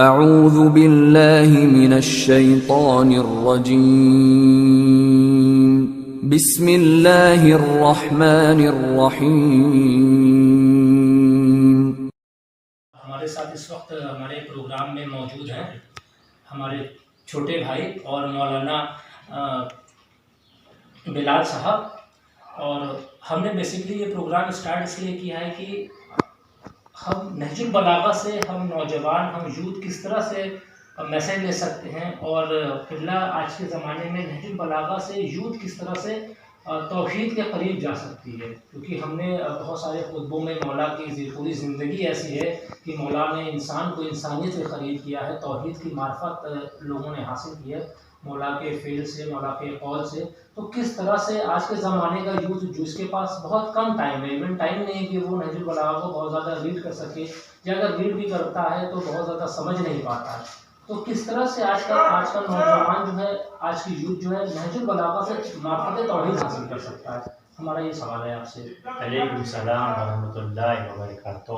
اعوذ باللہ من الشیطان الرجیم بسم اللہ الرحمن الرحیم۔ ہمارے ساتھ اس وقت ہمارے پروگرام میں موجود ہیں ہمارے چھوٹے بھائی اور مولانا بلال صاحب، اور ہم نے بیسکلی یہ پروگرام اسٹارٹ اس لیے کیا ہے کہ ہم نہج البلاغہ سے ہم نوجوان، ہم یوتھ کس طرح سے میسیج لے سکتے ہیں، اور قبلہ آج کے زمانے میں نہج البلاغہ سے یوتھ کس طرح سے توحید کے قریب جا سکتی ہے، کیونکہ ہم نے بہت سارے خطبوں میں مولا کی پوری زندگی ایسی ہے کہ مولا نے انسان کو انسانیت کے قریب کیا ہے، توحید کی معرفت لوگوں نے حاصل کی ہے مولا کے فعل سے، مولا کے قول سے۔ تو کس طرح سے آج کے زمانے کا یوتھ جو اس کے پاس بہت کم ٹائم ہے، ایون ٹائم نہیں ہے کہ وہ نہج البلاغہ کو بہت زیادہ ریڈ کر سکے، یا اگر ریڈ بھی کرتا ہے تو بہت زیادہ سمجھ نہیں پاتا ہے، تو کس طرح سے آج کا نوجوان جو ہے، آج کی یوتھ جو ہے نہج البلاغہ سے معرفت توحید حاصل کر سکتا ہے؟ ہمارا یہ سوال ہے آپ سے۔ علیکم السلام ورحمۃ اللہ وبرکاتہ۔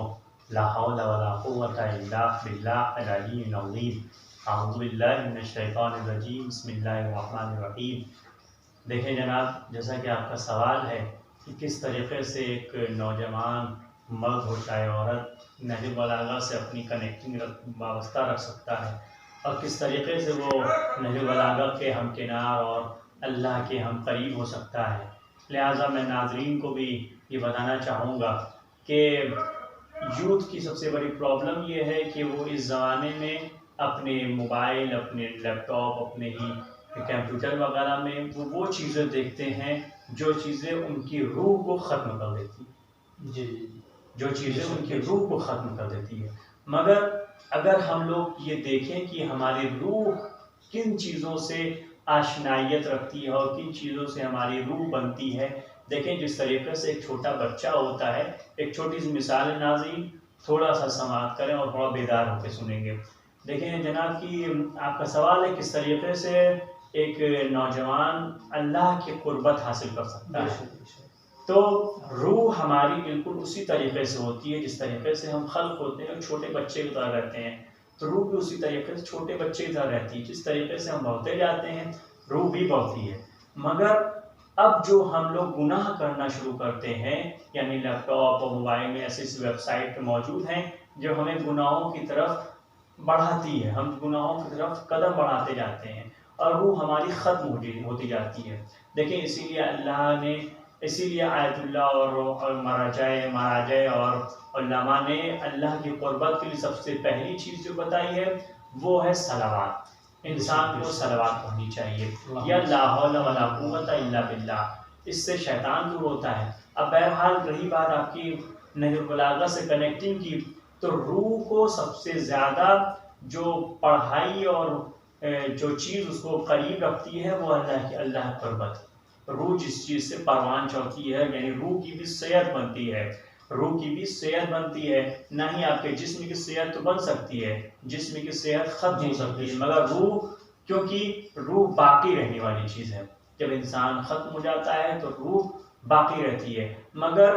لا حول ولا قوة الا باللہ العلی العظیم۔ اعوذ باللہ من الشیطان الرجیم، بسم اللہ الرحمن الرحیم۔ دیکھیں جناب، جیسا کہ آپ کا سوال ہے کہ کس طریقے سے ایک نوجوان مرد ہو چاہے عورت نہج البلاغہ سے اپنی کنیکٹنگ وابستہ رکھ سکتا ہے، اور کس طریقے سے وہ نہج البلاغہ کے ہمکنار اور اللہ کے ہم قریب ہو سکتا ہے۔ لہٰذا میں ناظرین کو بھی یہ بتانا چاہوں گا کہ یوتھ کی سب سے بڑی پرابلم یہ ہے کہ وہ اس زمانے میں اپنے موبائل، اپنے لیپ ٹاپ، اپنے ہی کمپیوٹر وغیرہ میں وہ چیزیں دیکھتے ہیں جو چیزیں ان کی روح کو ختم کر دیتی ہیں، جو چیزیں ان کی روح کو ختم کر دیتی ہے۔ مگر اگر ہم لوگ یہ دیکھیں کہ ہماری روح کن چیزوں سے آشنائیت رکھتی ہے اور کن چیزوں سے ہماری روح بنتی ہے، دیکھیں جس طریقے سے ایک چھوٹا بچہ ہوتا ہے، ایک چھوٹی سی مثال ناظرین، تھوڑا سا سماعت کریں اور تھوڑا بیدار ہو کے سنیں گے۔ دیکھیں جناب کہ آپ کا سوال ہے کس طریقے سے ایک نوجوان اللہ کی قربت حاصل کر سکتا ہے۔ تو روح ہماری بالکل اسی طریقے سے ہوتی ہے جس طریقے سے ہم خلق ہوتے ہیں، چھوٹے بچے کی طرح رہتے ہیں، تو روح بھی اسی طریقے سے چھوٹے بچے کی طرح رہتی ہے۔ جس طریقے سے ہم بڑھتے جاتے ہیں روح بھی بڑھتی ہے، مگر اب جو ہم لوگ گناہ کرنا شروع کرتے ہیں، یعنی لیپ ٹاپ اور موبائل میں ایسی ویب سائٹ موجود ہیں جو ہمیں گناہوں کی طرف بڑھاتی ہے، ہم گناہوں کی طرف قدم بڑھاتے جاتے ہیں اور روح ہماری ختم ہوتی جاتی ہے۔ دیکھیں اسی لیے آیت اللہ اور مراجع اور علماء نے اللہ کی قربت کے لیے سب سے پہلی چیز جو بتائی ہے وہ ہے صلوات۔ انسان کو صلوات پڑھنی چاہیے، یا لا حول ولا قوة الا باللہ، اس سے شیطان دور ہوتا ہے۔ اب بہرحال رہی بات آپ کی نہج البلاغہ سے کنیکٹنگ کی، تو روح کو سب سے زیادہ جو پڑھائی اور جو چیز اس کو قریب رکھتی ہے وہ اللہ قربت۔ روح جس چیز سے پروان چڑھتی ہے، یعنی روح کی بھی صحت بنتی ہے، نہ ہی آپ کے جسم کی صحت تو بن سکتی ہے، جسم کی صحت ختم ہو سکتی ہے، مگر روح، کیونکہ روح باقی رہنے والی چیز ہے، جب انسان ختم ہو جاتا ہے تو روح باقی رہتی ہے۔ مگر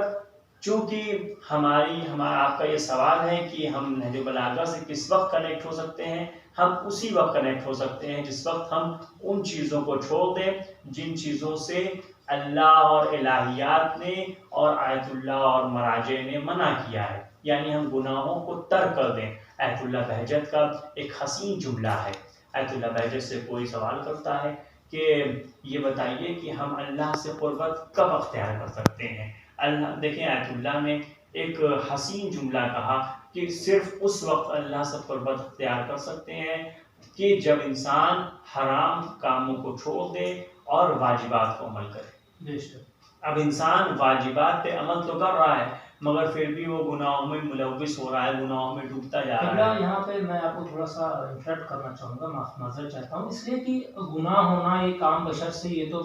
چونکہ آپ کا یہ سوال ہے کہ ہم نہج البلاغہ سے کس وقت کنیکٹ ہو سکتے ہیں، ہم اسی وقت کنیکٹ ہو سکتے ہیں جس وقت ہم ان چیزوں کو چھوڑ دیں جن چیزوں سے اللہ اور الہیات نے اور آیت اللہ اور مراجع نے منع کیا ہے، یعنی ہم گناہوں کو ترک کر دیں۔ آیت اللہ بہجت کا ایک حسین جملہ ہے۔ آیت اللہ بہجت سے کوئی سوال کرتا ہے کہ یہ بتائیے کہ ہم اللہ سے قربت کب اختیار کر سکتے ہیں؟ دیکھیں آیت اللہ نے ایک حسین جملہ کہا کہ صرف اس وقت اللہ سے قربت اختیار کر سکتے ہیں کہ جب انسان حرام کاموں کو چھوڑ دے اور واجبات کو عمل کرے۔ اب انسان واجبات پہ عمل تو کر رہا ہے مگر پھر بھی وہ گناہوں میں ملوث ہو رہا ہے، گناہوں میں ڈوبتا جا رہا ہے۔ یہاں پہ میں آپ کو تھوڑا سا انٹرپٹ کرنا چاہوں گا، معذرت چاہتا ہوں، اس لیے کہ گناہ ہونا ایک عام بشر سے یہ تو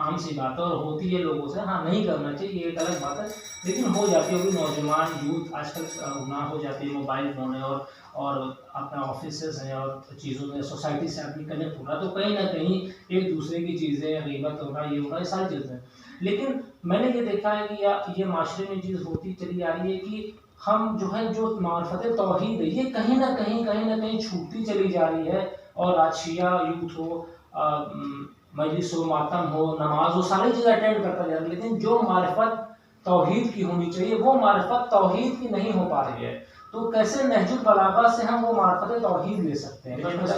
عام سی بات ہے اور ہوتی ہے لوگوں سے، ہاں نہیں کرنا چاہیے یہ ایک الگ بات ہے، لیکن ہو جاتی ہے، بھی نوجوان یوتھ آج کل گناہ ہو جاتی ہے، موبائل فون ہے اور اپنا آفیسز ہیں اور چیزوں میں سوسائٹی سے آدمی کنیکٹ ہو رہا ہے، تو کہیں نہ کہیں ایک دوسرے کی چیزیں، غیبت ہو رہا ہے، یہ ہو رہا ہے، یہ ساری چیزیں ہیں۔ لیکن میں نے یہ دیکھا ہے کہ یہ معاشرے میں چیز ہوتی چلی آ رہی ہے کہ ہم جو ہے جو معرفت توحید ہے یہ کہیں نہ کہیں چھوٹتی چلی جا رہی ہے، اور آج شیعہ یوتھ ہو، مجلس ہو، ماتم ہو، نماز ہو، ساری چیزیں اٹینڈ کرتا جا رہا ہے، لیکن جو معرفت توحید کی ہونی چاہیے وہ معرفت توحید کی نہیں ہو پا رہی ہے. تو کیسے نہج البلاغہ سے ہم وہ معرفت توحید لے سکتے ہیں؟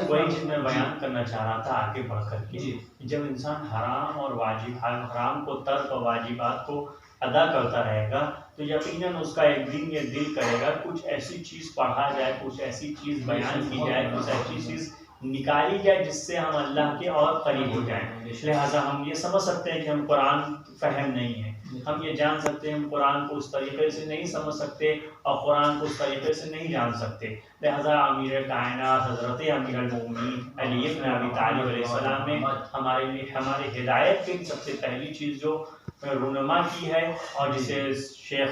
وہی چیز میں بیان کرنا چاہ رہا تھا آگے بڑھ کر کے. جب انسان حرام اور واجب، حرام کو ترک اور واجبات کو ادا کرتا رہے گا تو یقیناً اس کا ایک دن یہ دل کرے گا کچھ ایسی چیز پڑھا جائے، کچھ ایسی چیز بیان کی جائے، کچھ ایسی چیز نکالی جائے جس سے ہم اللہ کے اور قریب ہو جائیں. لہٰذا ہم یہ سمجھ سکتے ہیں کہ ہم قرآن فہم نہیں ہے، ہم یہ جان سکتے ہیں ہم قرآن کو اس طریقے سے نہیں سمجھ سکتے اور قرآن کو اس طریقے سے نہیں جان سکتے. لہٰذا امیر کائنات حضرت امیر المومنین علی بن ابی طالب علیہ السلام نے ہمارے ہدایت کی سب سے پہلی چیز جو رونما کی ہے، اور جسے شیخ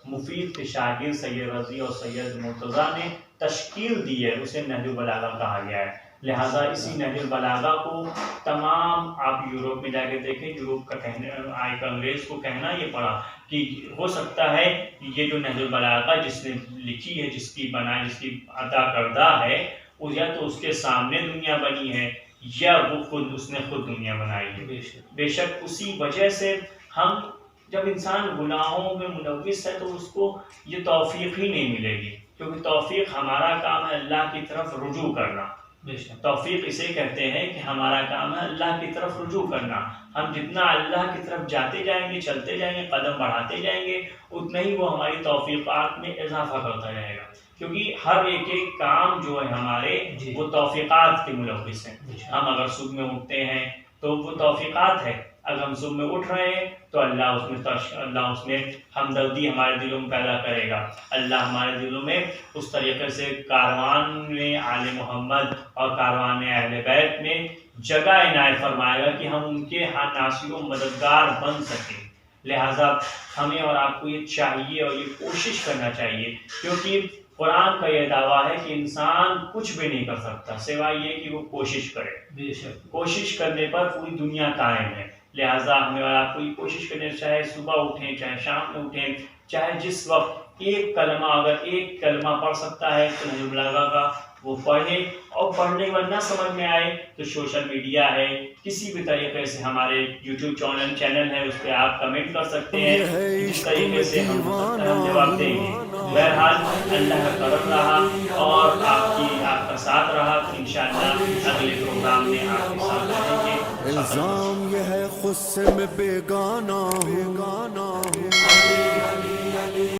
مفید کے شاگرد سید رضی اور سید مرتضیٰ نے تشکیل دی ہے، اسے نہج البلاغہ کہا گیا ہے. لہٰذا اسی نہج البلاغہ کو تمام، آپ یوروپ میں جا کے دیکھیں، یوروپ کا ایک انگریز کو کہنا یہ پڑا کہ ہو سکتا ہے یہ جو نہج البلاغہ جس نے لکھی ہے، جس کی عطا کردہ ہے، یا تو اس کے سامنے دنیا بنی ہے یا وہ اس نے خود دنیا بنائی ہے. بے شک اسی وجہ سے ہم، جب انسان گناہوں میں ملوث ہے تو اس کو یہ توفیق ہی نہیں ملے گی، کیونکہ توفیق ہمارا کام ہے اللہ کی طرف رجوع کرنا. توفیق اسے کہتے ہیں کہ ہمارا کام ہے اللہ کی طرف رجوع کرنا. ہم جتنا اللہ کی طرف جاتے جائیں گے، چلتے جائیں گے، قدم بڑھاتے جائیں گے، اتنا ہی وہ ہماری توفیقات میں اضافہ کرتا رہے گا. کیونکہ ہر ایک کام جو ہے ہمارے وہ توفیقات کے ملوث ہیں. ہم اگر صبح میں اٹھتے ہیں تو وہ توفیقات ہے. اگر ہم صبح میں اٹھ رہے ہیں تو اللہ اس میں ہمدردی ہمارے دلوں میں پیدا کرے گا. اللہ ہمارے دلوں میں اس طریقے سے کاروان میں آل محمد اور کاروان اہل بیت میں جگہ عنایت فرمائے گا کہ ہم ان کے ناصر و مددگار بن سکیں. لہٰذا ہمیں اور آپ کو یہ چاہیے اور یہ کوشش کرنا چاہیے، کیونکہ قرآن کا یہ دعویٰ ہے کہ انسان کچھ بھی نہیں کر سکتا سوائے یہ کہ وہ کوشش کرے. کوشش کرنے پر پوری دنیا قائم ہے. لہٰذا ہمیں اور آپ کو یہ کوشش کرنے، چاہے صبح اٹھیں، چاہے شام میں اٹھیں، چاہے جس وقت ایک کلمہ، اگر ایک کلمہ پڑھ سکتا ہے تو نہج البلاغہ کا وہ پڑھیں. اور پڑھنے کے بعد نہ سمجھ میں آئے تو سوشل میڈیا ہے، کسی بھی طریقے سے ہمارے یوٹیوب چینل ہے، اس پہ آپ کمنٹ کر سکتے ہیں. جس طریقے سے ہم جواب دیں گے. بہرحال اللہ کا کرم رہا اور آپ کا ساتھ رہا. انشاءاللہ اگلے پروگرام میں آپ کے ساتھ رہیں گے. الزام یہ ہے خود سے میں بیگانہ ہوں.